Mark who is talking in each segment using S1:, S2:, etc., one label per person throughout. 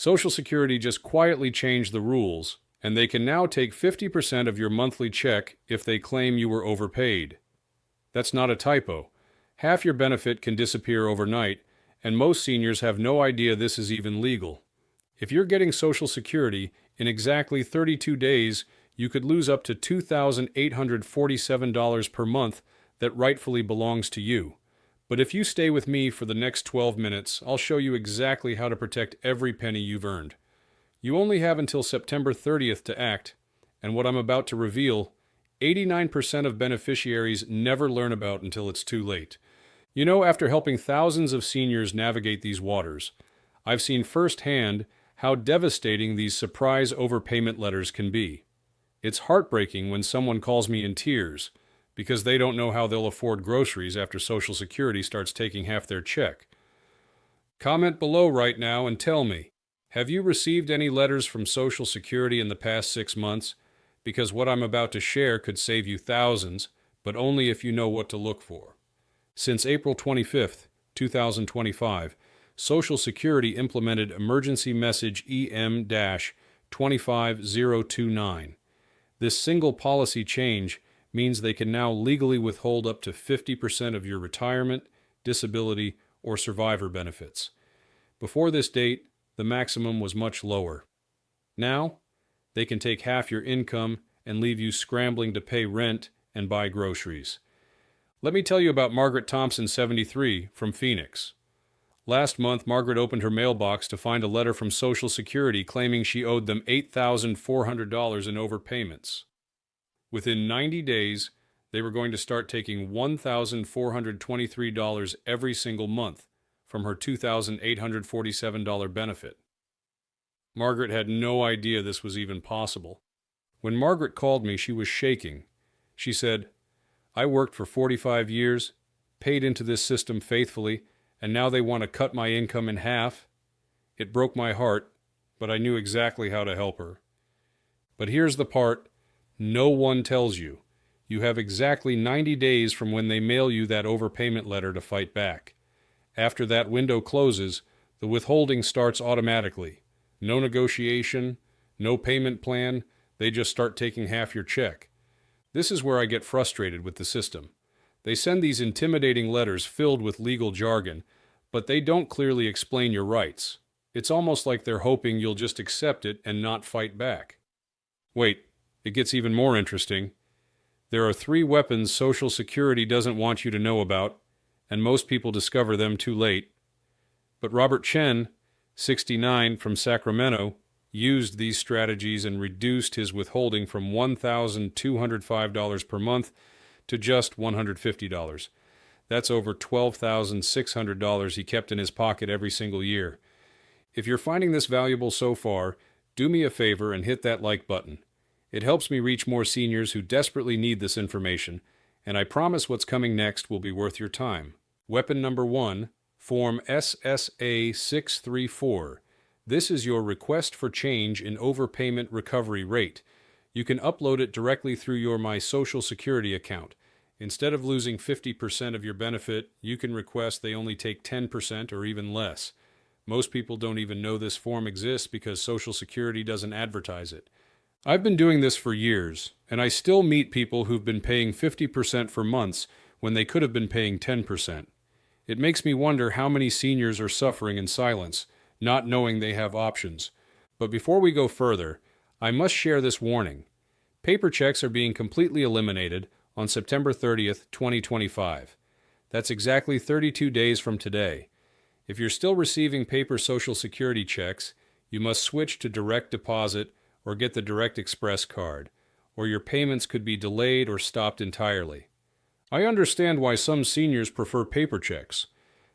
S1: Social Security just quietly changed the rules, and they can now take 50% of your monthly check if they claim you were overpaid. That's not a typo. Half your benefit can disappear overnight, and most seniors have no idea this is even legal. If you're getting Social Security, in exactly 32 days, you could lose up to $2,847 per month that rightfully belongs to you. But if you stay with me for the next 12 minutes, I'll show you exactly how to protect every penny you've earned. You only have until September 30th to act, and what I'm about to reveal, 89% of beneficiaries never learn about until it's too late. You know, after helping thousands of seniors navigate these waters, I've seen firsthand how devastating these surprise overpayment letters can be. It's heartbreaking when someone calls me in tears because they don't know how they'll afford groceries after Social Security starts taking half their check. Comment below right now and tell me, have you received any letters from Social Security in the past 6 months? Because what I'm about to share could save you thousands, but only if you know what to look for. Since April 25th, 2025, Social Security implemented Emergency Message EM-25029. This single policy change means they can now legally withhold up to 50% of your retirement, disability, or survivor benefits. Before this date, the maximum was much lower. Now, they can take half your income and leave you scrambling to pay rent and buy groceries. Let me tell you about Margaret Thompson, 73, from Phoenix. Last month, Margaret opened her mailbox to find a letter from Social Security claiming she owed them $8,400 in overpayments. Within 90 days, they were going to start taking $1,423 every single month from her $2,847 benefit. Margaret had no idea this was even possible. When Margaret called me, she was shaking. She said, "I worked for 45 years, paid into this system faithfully, and now they want to cut my income in half." It broke my heart, but I knew exactly how to help her. But here's the part no one tells you. You have exactly 90 days from when they mail you that overpayment letter to fight back. After that window closes, the withholding starts automatically. No negotiation, no payment plan, they just start taking half your check. This is where I get frustrated with the system. They send these intimidating letters filled with legal jargon, but they don't clearly explain your rights. It's almost like they're hoping you'll just accept it and not fight back. Wait, it gets even more interesting. There are 3 weapons Social Security doesn't want you to know about, and most people discover them too late. But Robert Chen, 69, from Sacramento, used these strategies and reduced his withholding from $1,205 per month to just $150. That's over $12,600 he kept in his pocket every single year. If you're finding this valuable so far, do me a favor and hit that like button. It helps me reach more seniors who desperately need this information, and I promise what's coming next will be worth your time. Weapon number 1, Form SSA-634. This is your request for change in overpayment recovery rate. You can upload it directly through your My Social Security account. Instead of losing 50% of your benefit, you can request they only take 10% or even less. Most people don't even know this form exists because Social Security doesn't advertise it. I've been doing this for years, and I still meet people who've been paying 50% for months when they could have been paying 10%. It makes me wonder how many seniors are suffering in silence, not knowing they have options. But before we go further, I must share this warning. Paper checks are being completely eliminated on September 30th, 2025. That's exactly 32 days from today. If you're still receiving paper Social Security checks, you must switch to direct deposit or get the Direct Express card, or your payments could be delayed or stopped entirely. I understand why some seniors prefer paper checks.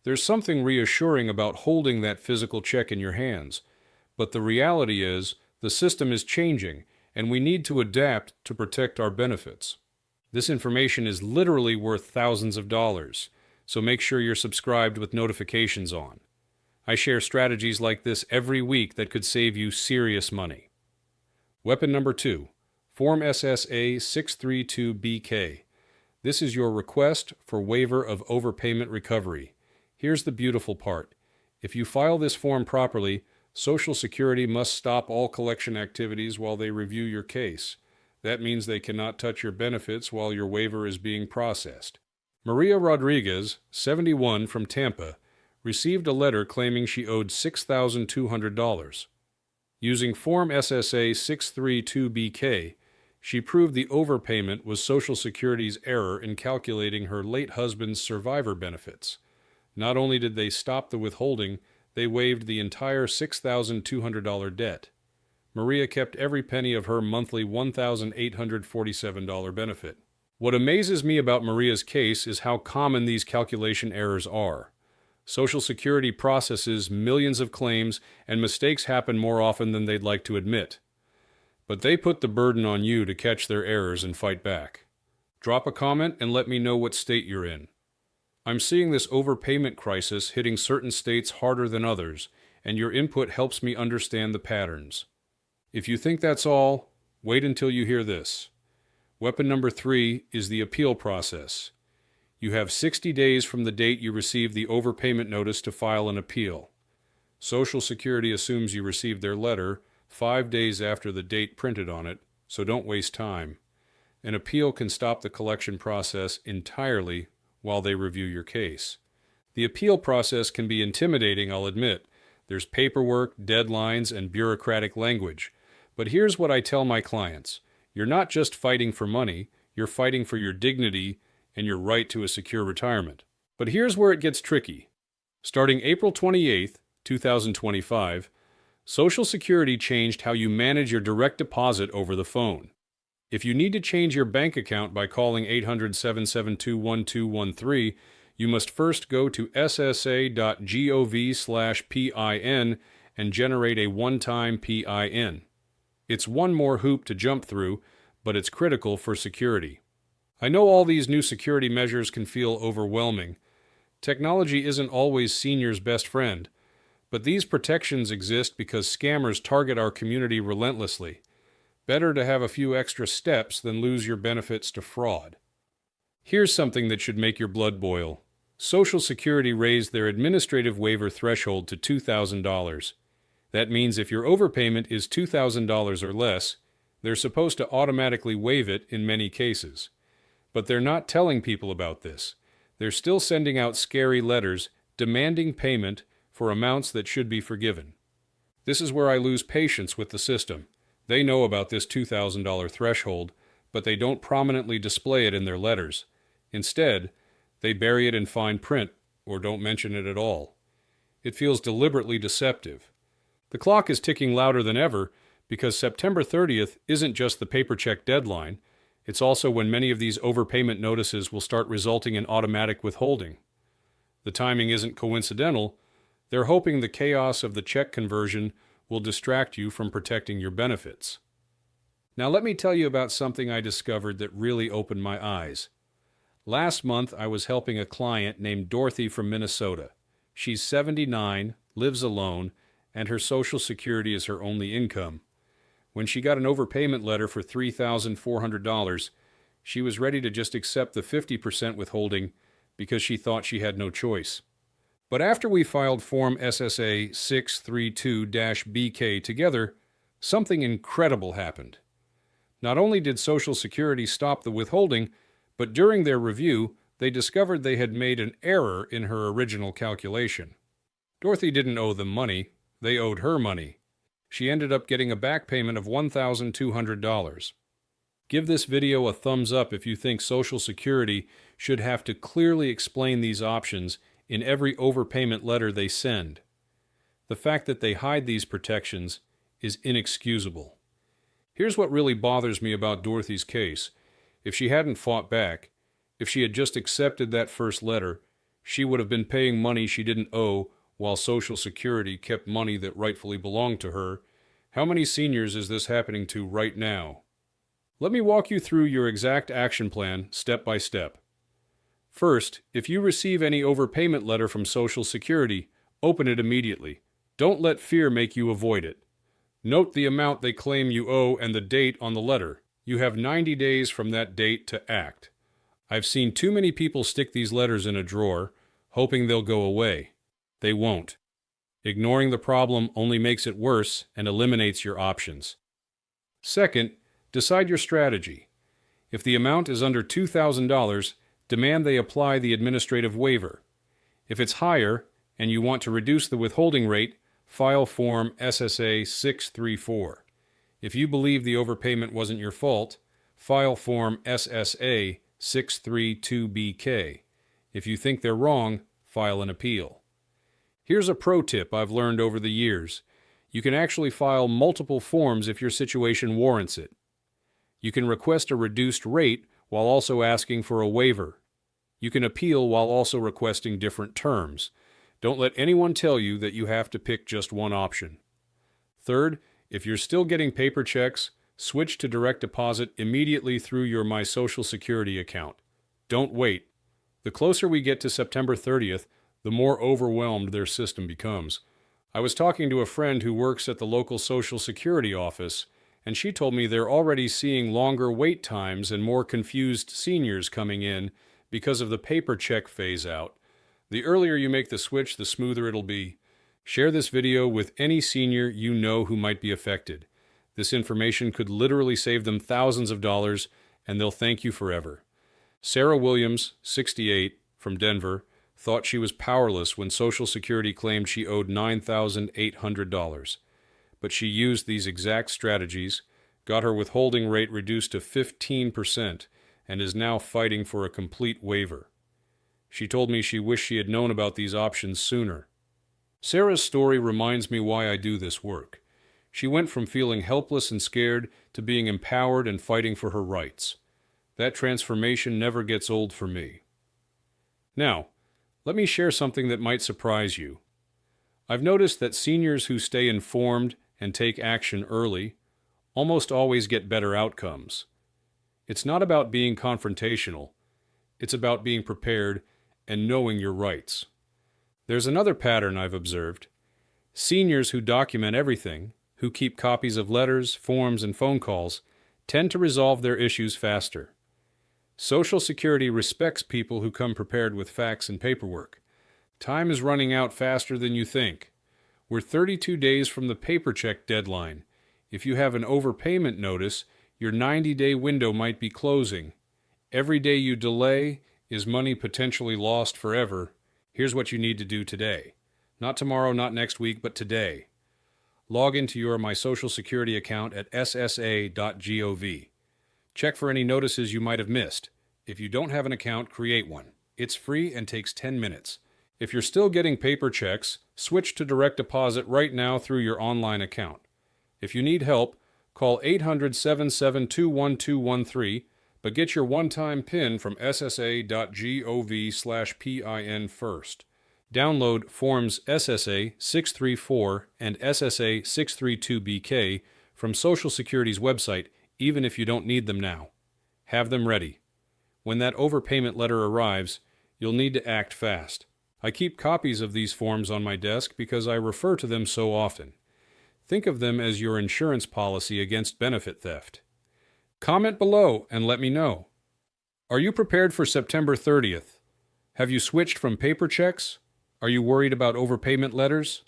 S1: There's something reassuring about holding that physical check in your hands, but the reality is the system is changing, and we need to adapt to protect our benefits. This information is literally worth thousands of dollars, so make sure you're subscribed with notifications on. I share strategies like this every week that could save you serious money. Weapon number 2, Form SSA-634BK. This is your request for waiver of overpayment recovery. Here's the beautiful part. If you file this form properly, Social Security must stop all collection activities while they review your case. That means they cannot touch your benefits while your waiver is being processed. Maria Rodriguez, 71, from Tampa, received a letter claiming she owed $6,200. Using Form SSA-634, she proved the overpayment was Social Security's error in calculating her late husband's survivor benefits. Not only did they stop the withholding, they waived the entire $6,200 debt. Maria kept every penny of her monthly $1,847 benefit. What amazes me about Maria's case is how common these calculation errors are. Social Security processes millions of claims, and mistakes happen more often than they'd like to admit. But they put the burden on you to catch their errors and fight back. Drop a comment and let me know what state you're in. I'm seeing this overpayment crisis hitting certain states harder than others, and your input helps me understand the patterns. If you think that's all, wait until you hear this. Weapon number 3 is the appeal process. You have 60 days from the date you receive the overpayment notice to file an appeal. Social Security assumes you received their letter 5 days after the date printed on it, so don't waste time. An appeal can stop the collection process entirely while they review your case. The appeal process can be intimidating, I'll admit. There's paperwork, deadlines, and bureaucratic language. But here's what I tell my clients. You're not just fighting for money, you're fighting for your dignity and your right to a secure retirement. But here's where it gets tricky. Starting April 28, 2025, Social Security changed how you manage your direct deposit over the phone. If you need to change your bank account by calling 800-772-1213, you must first go to ssa.gov/PIN and generate a one-time PIN. It's one more hoop to jump through, but it's critical for security. I know all these new security measures can feel overwhelming. Technology isn't always seniors' best friend, but these protections exist because scammers target our community relentlessly. Better to have a few extra steps than lose your benefits to fraud. Here's something that should make your blood boil. Social Security raised their administrative waiver threshold to $2,000. That means if your overpayment is $2,000 or less, they're supposed to automatically waive it in many cases. But they're not telling people about this. They're still sending out scary letters demanding payment for amounts that should be forgiven. This is where I lose patience with the system. They know about this $2,000 threshold, but they don't prominently display it in their letters. Instead, they bury it in fine print or don't mention it at all. It feels deliberately deceptive. The clock is ticking louder than ever because September 30th isn't just the paper check deadline. It's also when many of these overpayment notices will start resulting in automatic withholding. The timing isn't coincidental. They're hoping the chaos of the check conversion will distract you from protecting your benefits. Now let me tell you about something I discovered that really opened my eyes. Last month I was helping a client named Dorothy from Minnesota. She's 79, lives alone, and her Social Security is her only income. When she got an overpayment letter for $3,400, she was ready to just accept the 50% withholding because she thought she had no choice. But after we filed Form SSA-634-BK together, something incredible happened. Not only did Social Security stop the withholding, but during their review, they discovered they had made an error in her original calculation. Dorothy didn't owe them money, they owed her money. She ended up getting a back payment of $1,200. Give this video a thumbs up if you think Social Security should have to clearly explain these options in every overpayment letter they send. The fact that they hide these protections is inexcusable. Here's what really bothers me about Dorothy's case. If she hadn't fought back, if she had just accepted that first letter, she would have been paying money she didn't owe while Social Security kept money that rightfully belonged to her. How many seniors is this happening to right now? Let me walk you through your exact action plan, step by step. First, if you receive any overpayment letter from Social Security, open it immediately. Don't let fear make you avoid it. Note the amount they claim you owe and the date on the letter. You have 90 days from that date to act. I've seen too many people stick these letters in a drawer, hoping they'll go away. They won't. Ignoring the problem only makes it worse and eliminates your options. Second, decide your strategy. If the amount is under $2,000, demand they apply the administrative waiver. If it's higher and you want to reduce the withholding rate, file Form SSA-634. If you believe the overpayment wasn't your fault, file Form SSA-632BK. If you think they're wrong, file an appeal. Here's a pro tip I've learned over the years. You can actually file multiple forms if your situation warrants it. You can request a reduced rate while also asking for a waiver. You can appeal while also requesting different terms. Don't let anyone tell you that you have to pick just one option. Third, if you're still getting paper checks, switch to direct deposit immediately through your My Social Security account. Don't wait. The closer we get to September 30th, the more overwhelmed their system becomes. I was talking to a friend who works at the local Social Security office, and she told me they're already seeing longer wait times and more confused seniors coming in because of the paper check phase-out. The earlier you make the switch, the smoother it'll be. Share this video with any senior you know who might be affected. This information could literally save them thousands of dollars, and they'll thank you forever. Sarah Williams, 68, from Denver, thought she was powerless when Social Security claimed she owed $9,800. But she used these exact strategies, got her withholding rate reduced to 15%, and is now fighting for a complete waiver. She told me she wished she had known about these options sooner. Sarah's story reminds me why I do this work. She went from feeling helpless and scared to being empowered and fighting for her rights. That transformation never gets old for me. Now, let me share something that might surprise you. I've noticed that seniors who stay informed and take action early almost always get better outcomes. It's not about being confrontational. It's about being prepared and knowing your rights. There's another pattern I've observed. Seniors who document everything, who keep copies of letters, forms, and phone calls, tend to resolve their issues faster. Social Security respects people who come prepared with facts and paperwork. Time is running out faster than you think. We're 32 days from the paper check deadline. If you have an overpayment notice, your 90-day window might be closing. Every day you delay is money potentially lost forever. Here's what you need to do today. Not tomorrow, not next week, but today. Log into your My Social Security account at ssa.gov. Check for any notices you might have missed. If you don't have an account, create one. It's free and takes 10 minutes. If you're still getting paper checks, switch to direct deposit right now through your online account. If you need help, call 800-772-1213, but get your one-time PIN from ssa.gov/PIN first. Download Forms SSA-634 and SSA-632BK from Social Security's website, even if you don't need them now. Have them ready. When that overpayment letter arrives, you'll need to act fast. I keep copies of these forms on my desk because I refer to them so often. Think of them as your insurance policy against benefit theft. Comment below and let me know. Are you prepared for September 30th? Have you switched from paper checks? Are you worried about overpayment letters?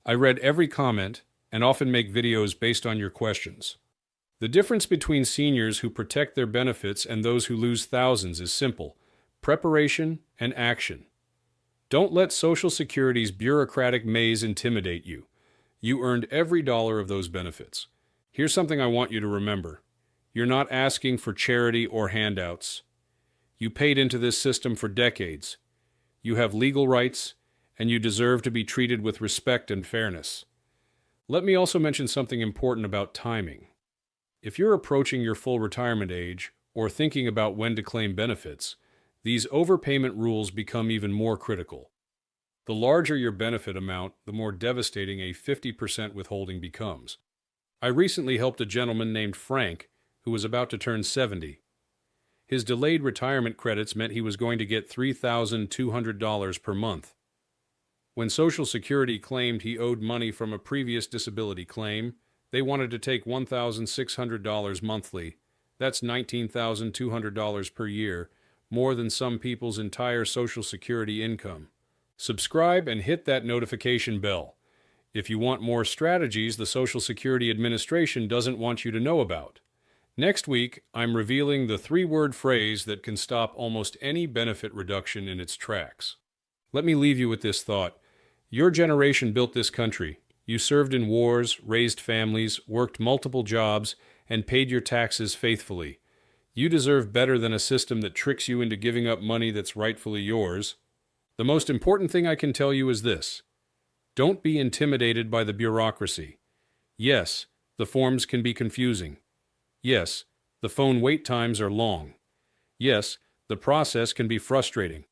S1: I read every comment and often make videos based on your questions. The difference between seniors who protect their benefits and those who lose thousands is simple: preparation and action. Don't let Social Security's bureaucratic maze intimidate you. You earned every dollar of those benefits. Here's something I want you to remember. You're not asking for charity or handouts. You paid into this system for decades. You have legal rights, and you deserve to be treated with respect and fairness. Let me also mention something important about timing. If you're approaching your full retirement age or thinking about when to claim benefits, these overpayment rules become even more critical. The larger your benefit amount, the more devastating a 50% withholding becomes. I recently helped a gentleman named Frank who was about to turn 70. His delayed retirement credits meant he was going to get $3,200 per month. When Social Security claimed he owed money from a previous disability claim, they wanted to take $1,600 monthly. That's $19,200 per year, more than some people's entire Social Security income. Subscribe and hit that notification bell. if you want more strategies the Social Security Administration doesn't want you to know about. Next week, I'm revealing the 3-word phrase that can stop almost any benefit reduction in its tracks. Let me leave you with this thought. Your generation built this country. You served in wars, raised families, worked multiple jobs, and paid your taxes faithfully. You deserve better than a system that tricks you into giving up money that's rightfully yours. The most important thing I can tell you is this. Don't be intimidated by the bureaucracy. Yes, the forms can be confusing. Yes, the phone wait times are long. Yes, the process can be frustrating.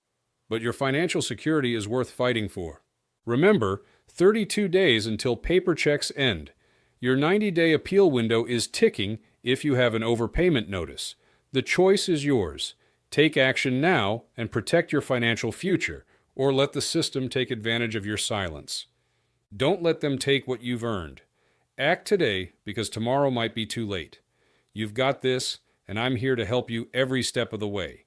S1: But your financial security is worth fighting for. Remember, 32 days until paper checks end. Your 90-day appeal window is ticking if you have an overpayment notice. The choice is yours. Take action now and protect your financial future, or let the system take advantage of your silence. Don't let them take what you've earned. Act today because tomorrow might be too late. You've got this, and I'm here to help you every step of the way.